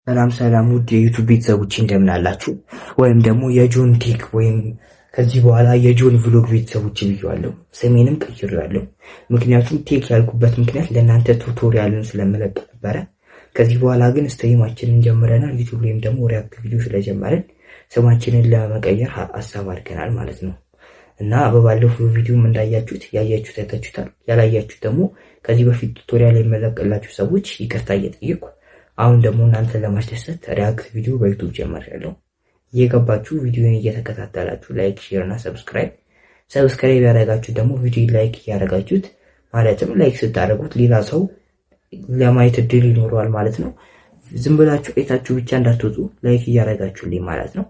ሰላም ሰላም ውድ የዩቱብ ቤተሰቦች እንደምን አላችሁ? ወይም ደግሞ የጆን ቴክ ወይም ከዚህ በኋላ የጆን ቭሎግ ቤተሰቦች ብያለሁ። ስሜንም ቀይሬያለሁ። ምክንያቱም ቴክ ያልኩበት ምክንያት ለእናንተ ቱቶሪያልን ስለምለቅ ነበረ። ከዚህ በኋላ ግን ስትሪማችንን ጀምረናል። ዩቱብ ላይም ደግሞ ሪያክት ቪዲዮ ስለጀመረን ስማችንን ለመቀየር ሀሳብ አድርገናል ማለት ነው። እና በባለፈው ቪዲዮም እንዳያችሁት ያያችሁት አይታችሁታል። ያላያችሁት ደግሞ ከዚህ በፊት ቱቶሪያል የመለቀላችሁ ሰዎች ይቅርታ እየጠየቅኩ አሁን ደግሞ እናንተን ለማስደሰት ሪያክት ቪዲዮ በዩቲዩብ ጀምሬያለሁ። እየገባችሁ ቪዲዮን እየተከታተላችሁ ላይክ፣ ሼር እና ሰብስክራይብ ያደረጋችሁ ደግሞ ቪዲዮ ላይክ እያደረጋችሁት ማለትም ላይክ ስታደርጉት ሌላ ሰው ለማየት እድል ይኖረዋል ማለት ነው። ዝም ብላችሁ አይታችሁ ብቻ እንዳትወጡ ላይክ እያደረጋችሁልኝ ማለት ነው።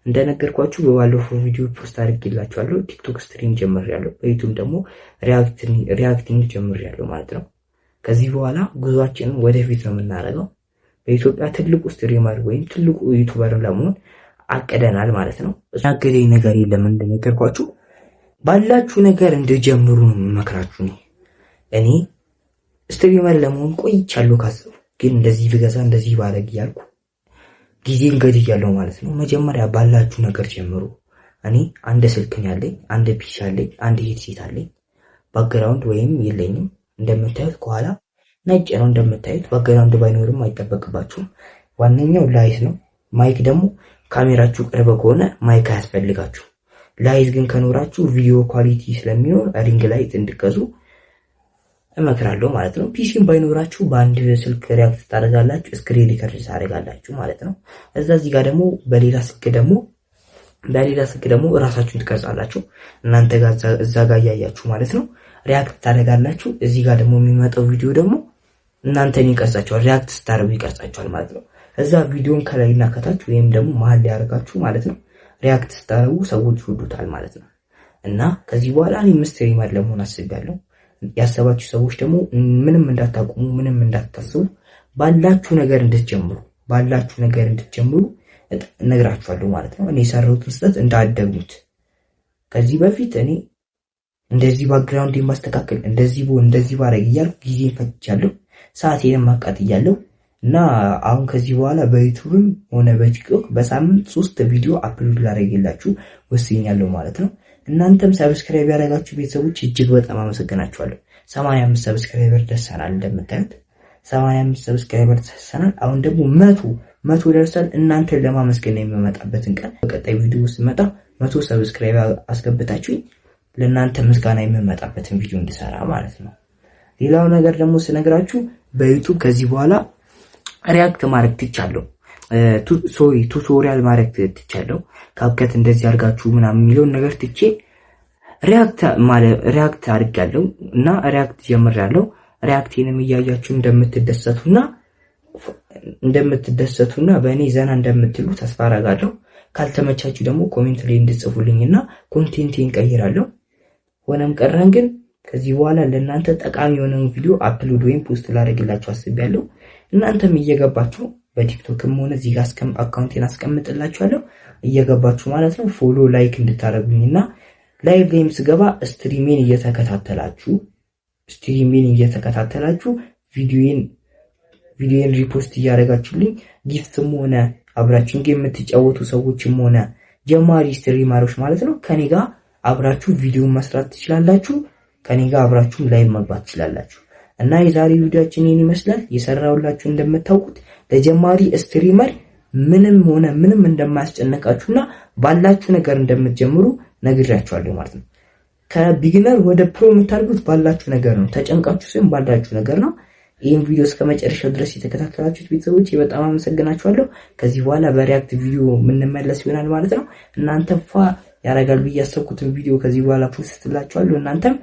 እንደነገርኳችሁ በባለፈው ቪዲዮ ፖስት አድርጌላችኋለሁ። ቲክቶክ ስትሪም ጀምሬያለሁ። በዩቲዩብ ደግሞ ሪያክቲንግ ጀምሬያለሁ ማለት ነው። ከዚህ በኋላ ጉዟችንን ወደፊት ነው የምናደርገው። በኢትዮጵያ ትልቁ ስትሪመር ወይም ትልቁ ዩቲዩበር ለመሆን አቅደናል ማለት ነው። ያገደኝ ነገር የለም። እንደነገርኳችሁ ባላችሁ ነገር እንድጀምሩ ነው የምመክራችሁ። እኔ ስትሪመር ለመሆን ቆይቻለሁ ካሰብኩ፣ ግን እንደዚህ ብገዛ እንደዚህ ባረግ እያልኩ ጊዜን ገድያለሁ ማለት ነው። መጀመሪያ ባላችሁ ነገር ጀምሩ። እኔ አንድ ስልክ ያለኝ፣ አንድ ፒሲ አለኝ፣ አንድ ሄድሴት አለኝ። ባክግራውንድ ወይም የለኝም። እንደምታዩት ከኋላ ነጭ ነው። እንደምታዩት ባክግራውንድ ባይኖርም አይጠበቅባችሁም። ዋነኛው ላይት ነው። ማይክ ደግሞ ካሜራችሁ ቅርብ ከሆነ ማይክ አያስፈልጋችሁ። ላይት ግን ከኖራችሁ ቪዲዮ ኳሊቲ ስለሚኖር ሪንግ ላይት እንድገዙ እመክራለሁ ማለት ነው። ፒሲም ባይኖራችሁ በአንድ ስልክ ሪያክት ታደርጋላችሁ፣ ስክሪን ሪከርድ ታደርጋላችሁ ማለት ነው። እዚህ ጋር ደግሞ በሌላ ስልክ ደግሞ እራሳችሁን ትቀርጻላችሁ። እናንተ ጋር እዛ ጋር እያያችሁ ማለት ነው ሪያክት ታደርጋላችሁ። እዚህ ጋር ደግሞ የሚመጣው ቪዲዮ ደግሞ እናንተን ይቀርጻችኋል፣ ሪያክት ስታደርጉ ይቀርጻችኋል ማለት ነው። እዛ ቪዲዮን ከላይና ከታች ወይም ደግሞ መሀል ላይ ያደርጋችሁ ማለት ነው። ሪያክት ስታደርጉ ሰዎች ይወዱታል ማለት ነው። እና ከዚህ በኋላ እኔ ስትሪመር ለመሆን አስቤያለሁ። ያሰባችሁ ሰዎች ደግሞ ምንም እንዳታቆሙ፣ ምንም እንዳታስቡ፣ ባላችሁ ነገር እንድትጀምሩ እነግራችኋለሁ ማለት ነው። እኔ የሰራሁትን ስህተት እንዳትደግሙት። ከዚህ በፊት እኔ እንደዚህ ባክግራውንድ ማስተካከል እንደዚህ ባረግ እያልኩ ጊዜን ፈጅቻለሁ፣ ሰዓቴንም ማቃጥያለሁ። እና አሁን ከዚህ በኋላ በዩቲዩብም ሆነ በቲክቶክ በሳምንት 3 ቪዲዮ አፕሎድ ላደርግላችሁ ወስኛለሁ ማለት ነው። እናንተም ሰብስክራይብ ያደረጋችሁ ቤተሰቦች እጅግ በጣም አመሰግናችኋለሁ። 85 ሰብስክራይበር ደርሰናል። እንደምታዩት 85 ሰብስክራይበር ደርሰናል። አሁን ደግሞ 100 ደርሰን እናንተን ለማመስገን የሚመጣበትን ቀን በቀጣይ ቪዲዮ ውስጥ መጣ 100 ሰብስክራይብ አስገብታችሁኝ ለእናንተ ምስጋና የሚመጣበትን ቪዲዮ እንድሰራ ማለት ነው። ሌላው ነገር ደግሞ ስነግራችሁ በዩቲዩብ ከዚህ በኋላ ሪያክት ማድረግ ትቻለሁ። ቱቶሪያል ማድረግ ትቻለሁ። ካብከት እንደዚህ አድርጋችሁ ምናምን የሚለውን ነገር ትቼ ሪያክት አድርጋለሁ እና ሪያክት ጀምሬያለሁ። ሪያክቴንም እያያችሁ እንደምትደሰቱና በእኔ ዘና እንደምትሉ ተስፋ አደርጋለሁ። ካልተመቻችሁ ደግሞ ኮሜንት ላይ እንድጽፉልኝና ኮንቴንቴን ቀይራለሁ። ሆነም ቀረን ግን ከዚህ በኋላ ለእናንተ ጠቃሚ የሆነውን ቪዲዮ አፕሎድ ወይም ፖስት ላደርግላችሁ አስቤያለሁ። እናንተም እየገባችሁ በቲክቶክም ሆነ እዚህ ጋር አካውንቴን አስቀምጥላችኋለሁ እየገባችሁ ማለት ነው ፎሎ ላይክ እንድታደርጉኝና ላይቭ ላይም ስገባ ስትሪሜን እየተከታተላችሁ ቪዲዮን ሪፖስት እያደረጋችሁልኝ ጊፍትም ሆነ አብራችሁን ጌም የምትጫወቱ ሰዎችም ሆነ ጀማሪ ስትሪመሮች ማለት ነው ከኔ ጋር አብራችሁ ቪዲዮን መስራት ትችላላችሁ። ከኔ ጋር አብራችሁም ላይቭ መግባት ትችላላችሁ። እና የዛሬ ቪዲዮአችን ይሄን ይመስላል። የሰራሁላችሁ እንደምታውቁት ለጀማሪ ስትሪመር ምንም እንደማያስጨንቃችሁና ባላችሁ ነገር እንደምትጀምሩ ነግሬያችኋለሁ ማለት ነው። ከቢግነር ወደ ፕሮ የምታደርጉት ባላችሁ ነገር ነው። ተጨንቃችሁ ሲሆን ባላችሁ ነገር ነው። ይህን ቪዲዮ እስከ መጨረሻው ድረስ የተከታተላችሁት ቤተሰቦች በጣም አመሰግናችኋለሁ። ከዚህ በኋላ በሪያክት ቪዲዮ የምንመለስ ይሆናል ማለት ነው። እናንተም ያረጋል ብዬ ያሰብኩትን ቪዲዮ ከዚህ በኋላ ፖስት ትላችኋለሁ። እናንተም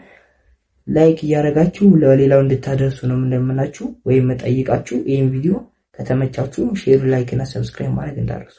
ላይክ እያረጋችሁ ለሌላው እንድታደርሱ ነው እንደምናችሁ ወይም መጠይቃችሁ። ይሄን ቪዲዮ ከተመቻችሁ ሼር፣ ላይክ እና ሰብስክራይብ ማድረግ እንዳትረሱ።